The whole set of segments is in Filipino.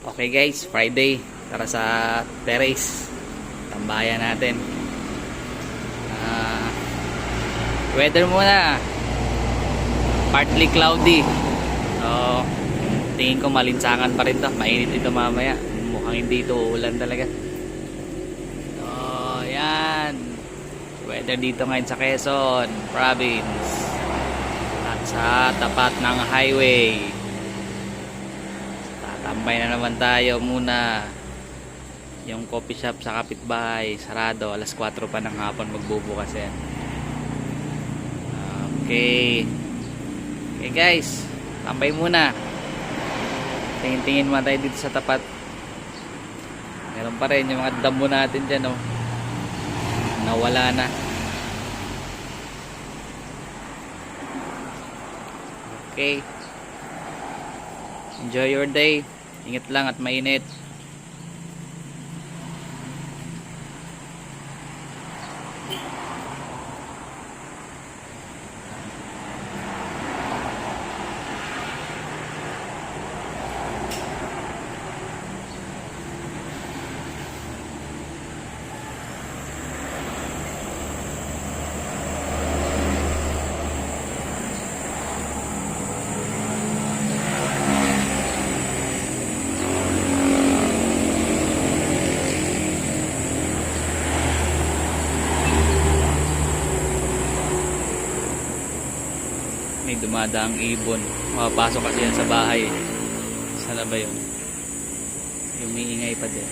Okay guys, Friday. Tara sa terrace. Tambayan natin. Ah, Weather muna. Partly cloudy. So, tingin ko malinsangan pa rin to. Mainit ito mamaya. Mukhang hindi ito uulan talaga. So, yan. Weather dito ngayon sa Quezon Province. At sa tapat ng highway. Tatambay na naman tayo muna. Yung coffee shop sa kapitbahay sarado, alas 4 pa ng hapon magbubukas yan. Okay guys, tambay muna. Tingin-tingin muna tayo dito sa tapat. Meron pa rin yung mga damo natin dyan, oh. Nawala na. Okay, enjoy your day. Ingat lang at mainit. May dumadaang ibon. Mapapasok kasi yan sa bahay. Sana ba yun? Umiingay pa din.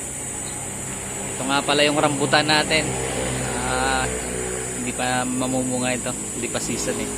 Ito nga pala yung rambutan natin. Hindi pa mamumunga ito. Hindi pa season eh.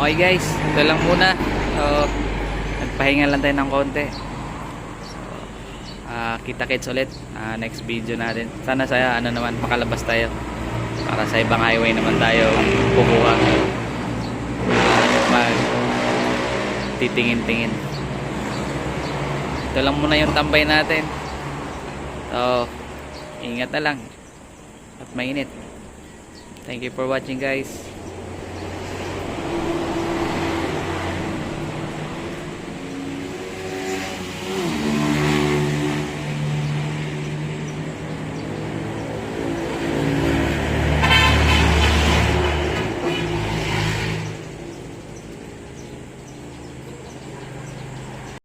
Okay guys, ito lang muna. So, nagpahinga lang tayo ng konti. Kita-kits ulit next video natin. Sana sa naman makalabas tayo para sa ibang highway naman tayo kukuha. Mag titingin-tingin. Ito lang muna yung tambay natin. So, ingat na lang at mainit. Thank you for watching guys.